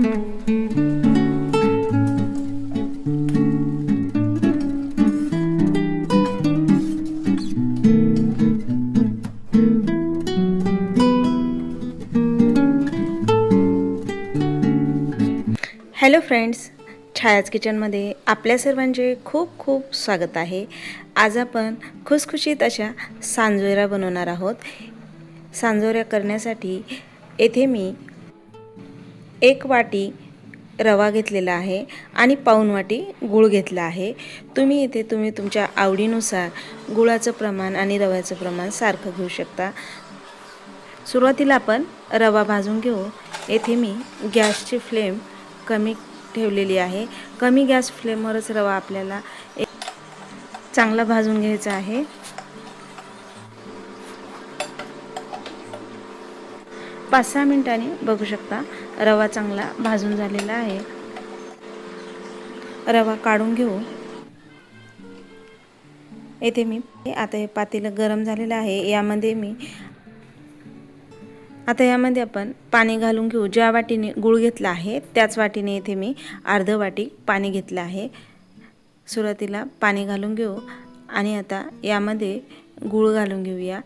Hello friends, छायाज किचनमध्ये आपल्या सर्वांचे खूप खूप स्वागत आहे। आज आपण खुसखुशीत अशा सांजोऱ्या बनवणार आहोत। सांजोऱ्या करण्यासाठी येथे मी 1 वाटी रवा घेतलेला आहे आणि पाऊण वाटी गूळ घेतला आहे। तुम्ही तुमच्या आवडीनुसार गुळाचं प्रमाण आणि रव्याचं प्रमाण सारखं घेऊ शकता। सुरुवातीला आपण रवा भाजून घेऊ। येथे मी गॅसची फ्लेम कमी ठेवलेली आहे। कमी गॅस फ्लेमवरच रवा आपल्याला चांगला भाजून घ्यायचा आहे। पाच 6 मिनिटांनी बघू शकता रवा चांगला भाजून झालेला आहे। रवा काढून घेऊ। येथे मी आता हे पातेलं गरम झालेलं आहे। यामध्ये आपण पाणी घालून घेऊ। ज्या वाटीने गूळ घेतला आहे त्याच वाटीने इथे मी अर्ध वाटी पाणी घेतलं आहे। सुरुवातीला पाणी घालून घेऊ आणि आता यामध्ये गूळ घालून घेऊया।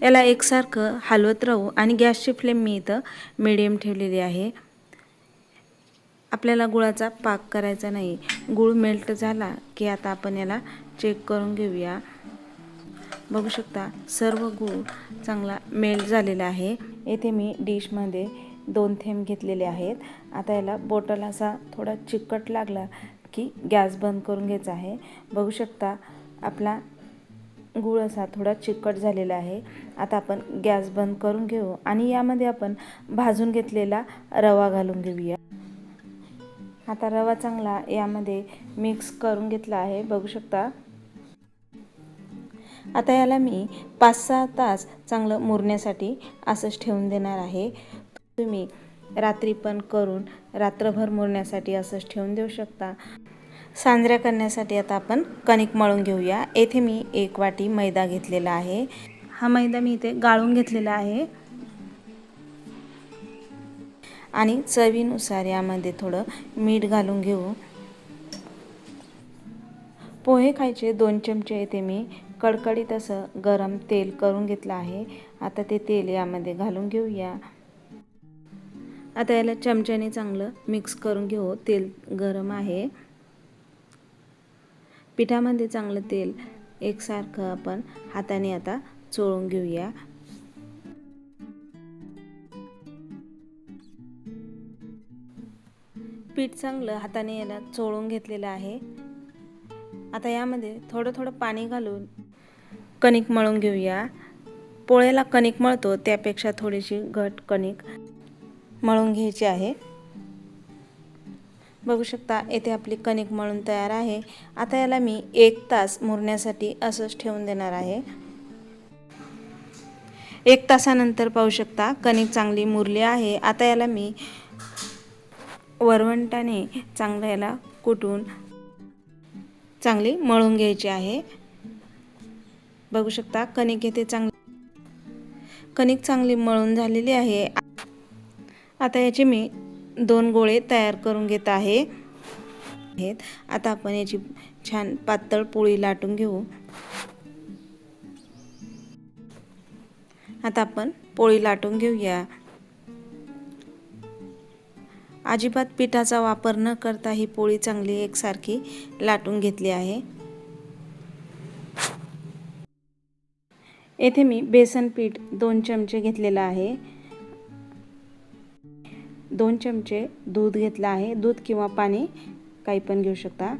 याला एकसारखं हलवत राहू आणि गॅसची फ्लेम मी इथं मीडियम ठेवलेली आहे। आपल्याला गुळाचा पाक करायचा नाही। गूळ मेल्ट झाला की आता आपण याला चेक करून घेऊया। बघू शकता सर्व गूळ चांगला मेल्ट झालेला आहे। येथे मी डिशमध्ये 2 थेंब घेतलेले आहेत। आता याला बोटल असा थोडा चिकट लागला की गॅस बंद करून घ्यायचा आहे। बघू शकता आपला गूळ असा थोडा चिकट झालेला आहे। आता आपण गॅस बंद करून घेऊ आणि यामध्ये आपण भाजून घेतलेला रवा घालून घेऊया। आता रवा चांगला यामध्ये मिक्स करून घेतला आहे। बघू शकता आता याला मी 5-6 तास चांगलं मुरण्यासाठी असंच ठेवून देणार आहे। तुम्ही रात्री पण करून रात्रभर मुरण्यासाठी असंच ठेवून देऊ शकता। सांजऱ्या करण्यासाठी आता आपण कणिक मळून घेऊया। येथे मी 1 वाटी मैदा घेतलेला आहे। हा मैदा मी इथे गाळून घेतलेला आहे आणि चवीनुसार यामध्ये थोडं मीठ घालून घेऊ। पोहे खायचे 2 चमचे येथे मी कडकडीत असं गरम तेल करून घेतलं आहे। आता ते तेल यामध्ये घालून घेऊया। आता याला चमच्याने चांगलं मिक्स करून घेऊ। तेल गरम आहे। पिठामध्ये चांगलं तेल एकसारखं आपण हाताने आता चोळून घेऊया। पीठ चांगलं हाताने याला चोळून घेतलेलं आहे। आता यामध्ये थोडं थोडं पाणी घालून कणिक मळून घेऊया। पोळ्याला कणिक मळतो त्यापेक्षा थोडीशी घट कणिक मळून घ्यायची आहे। बघू शकता येथे आपली कणिक मळून तयार आहे। आता याला मी 1 तास मुरण्यासाठी असंच ठेवून देणार आहे। 1 तासानंतर पाहू शकता कणिक चांगली मुरली आहे। आता याला मी वरवंटाने चांगलं याला कुटून चांगली मळून घ्यायची आहे। बघू शकता कणिक चांगली मळून झालेली आहे। आता याचे मी 2 गोळे तयार करून घेत आहे। आता आपण याची छान पातळ पोळी लाटून घेऊ। आता आपण पोळी लाटून घेऊया। अजिबात पिठाचा वापर न करता ही पोळी चांगली एकसारखी लाटून घेतली आहे। येथे मी बेसन पीठ 2 चमचे घेतलेला आहे। 2 चमचे दूध घेतला आहे। दूध किंवा पाणी काही पण घेऊ शकता।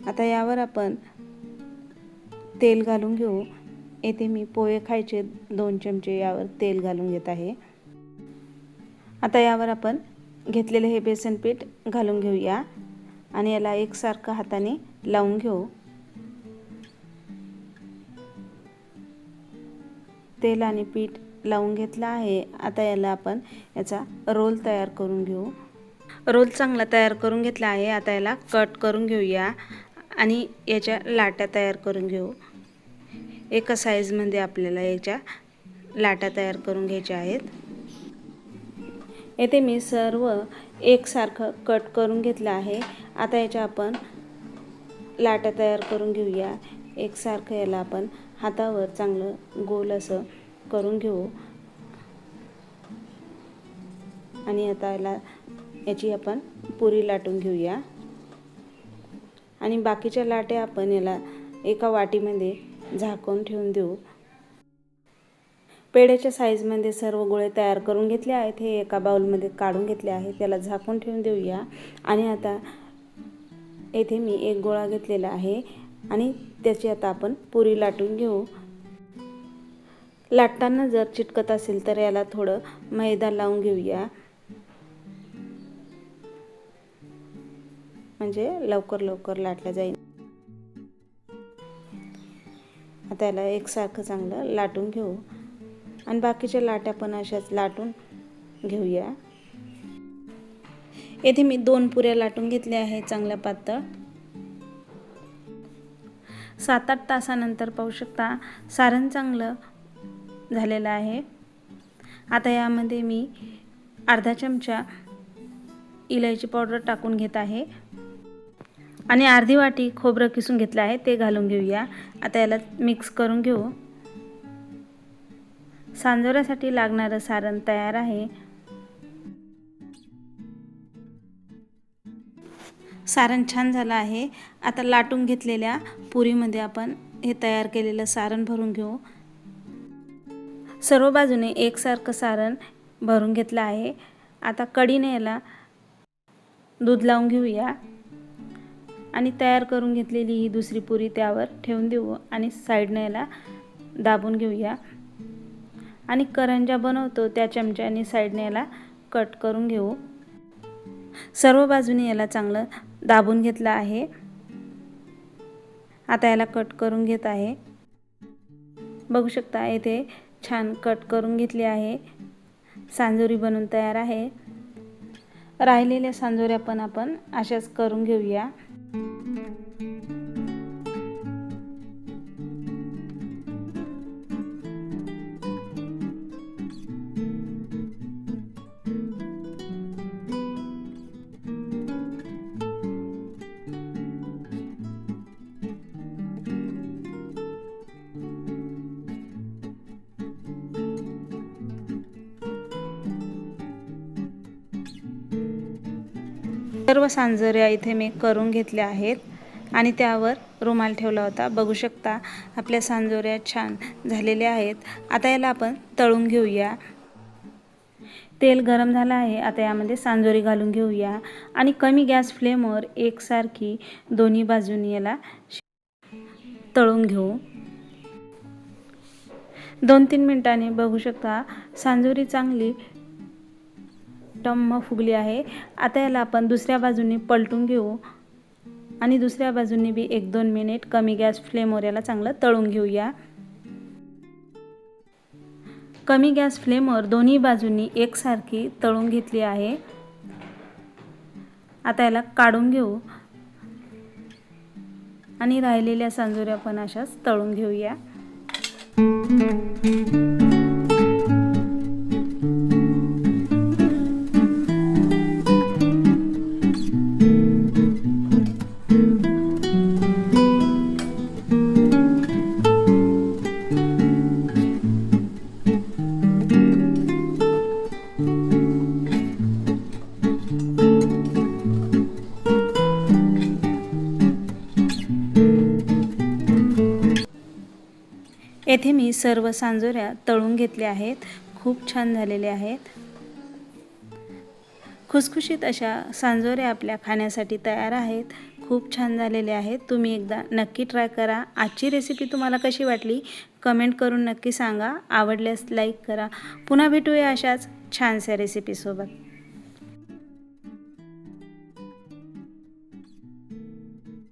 आता यावर आपण तेल घालून घेऊ। येथे मी पोहे खायचे 2 चमचे यावर तेल घालून घेत आहे। आता यावर आपण घेतलेले हे बेसन पीठ घालून घेऊया आणि याला एकसारखं हाताने लावून घेऊ। तेल आणि पीठ लावून घेतला आहे। आता याला आपण याचा रोल तयार करून घेऊ। रोल चांगला तयार करून घेतला आहे। आता याला कट करून घेऊया आणि याच्या लाट्या तयार करून घेऊ। एका साईजमध्ये आपल्याला याच्या लाटा तयार करून घ्यायच्या आहेत। येथे मी सर्व एकसारखं कट करून घेतलं आहे। आता याच्या आपण लाटा तयार करून घेऊया। एकसारखं याला आपण हातावर चांगलं गोल असं करून घेऊ आणि आता याची आपण पुरी लाटून घेऊया आणि बाकीच्या लाट्या आपण याला एका वाटीमध्ये झाकून ठेवून देऊ। पेढ्याच्या साईजमध्ये सर्व गोळे तयार करून घेतले आहेत। हे एका बाउलमध्ये काढून घेतले आहे, त्याला झाकून ठेवून देऊया। आणि आता येथे मी एक गोळा घेतलेला आहे आणि त्याची आता आपण पुरी लाटून घेऊ। लाटताना जर चिटकत असेल तर याला थोडं मैदा लावून घेऊया, म्हणजे लवकर लाटला जाईल। आता याला एकसारखं चांगलं लाटून घेऊ आणि बाकीच्या लाट्या पण अशाच लाटून घेऊया। येथे मी 2 पुऱ्या लाटून घेतल्या आहेत चांगल्या पातळ। 7-8 तासानंतर पाहू शकता सारण चांगलं झालेलं आहे। आता यामध्ये मी अर्धा चमचा इलायची पावडर टाकून घेत आहे आणि अर्धी वाटी खोबरं किसून घेतलं आहे, ते घालून घेऊया। आता याला मिक्स करून घेऊ। सांजोऱ्यासाठी लागणारं सारण तयार आहे। सारण छान झालं आहे। आता लाटून घेतलेल्या पुरीमध्ये आपण हे तयार केलेलं सारण भरून घेऊ। सर्व बाजूने एकसारखं सारण भरून घेतलं आहे। आता कढीने याला दूध लावून घेऊया आणि तयार करून घेतलेली ही दुसरी पुरी त्यावर ठेवून देऊ आणि साईडने याला दाबून घेऊया आणि करंजा बनवतो त्या चमच्याने साईडने याला कट करून घेऊ। सर्व बाजूने याला चांगलं दाबून घेतलं आहे। आता याला कट करून घेत आहे। बघू शकता इथे छान कट करून घेतली आहे। सांजोरी बनवून तयार आहे। राहिलेल्या सांजोऱ्या पण आपण अशाच करून घेऊया। सर्व सांजोऱ्या इथे मी करून घेतल्या आहेत आणि त्यावर रुमाल ठेवला होता। बघू शकता आपल्या सांजोऱ्या छान झालेल्या आहेत। आता याला आपण तळून घेऊया। तेल गरम झालं आहे। आता यामध्ये सांजोरी घालून घेऊया आणि कमी गॅस फ्लेमवर एकसारखी दोन्ही बाजूनी याला तळून घेऊ। 2-3 मिनिटांनी बघू शकता सांजोरी चांगली टम्म फुगली आहे। आता याला आपण दुसऱ्या बाजूनी पलटून घेऊ आणि दुसऱ्या बाजूनी बी 1-2 मिनिट कमी गॅस फ्लेमवर याला चांगलं तळून घेऊया। कमी गॅस फ्लेमवर दोन्ही बाजूनी एकसारखी तळून घेतली आहे। आता याला काढून घेऊ आणि राहिलेल्या सांजोऱ्या पण अशाच तळून घेऊया। येथे मी सर्व सांजोऱ्या तळून घेतल्या आहेत। खूप छान झालेले आहेत। खुसखुशीत अशा सांजोऱ्या आपल्या खाण्यासाठी तयार आहेत। खूप छान झालेले आहेत। तुम्ही एकदा नक्की ट्राय करा। आजची रेसिपी तुम्हाला कशी वाटली कमेंट करून नक्की सांगा। आवडल्यास लाईक करा। पुन्हा भेटूया अशाच छानशा रेसिपीसोबत।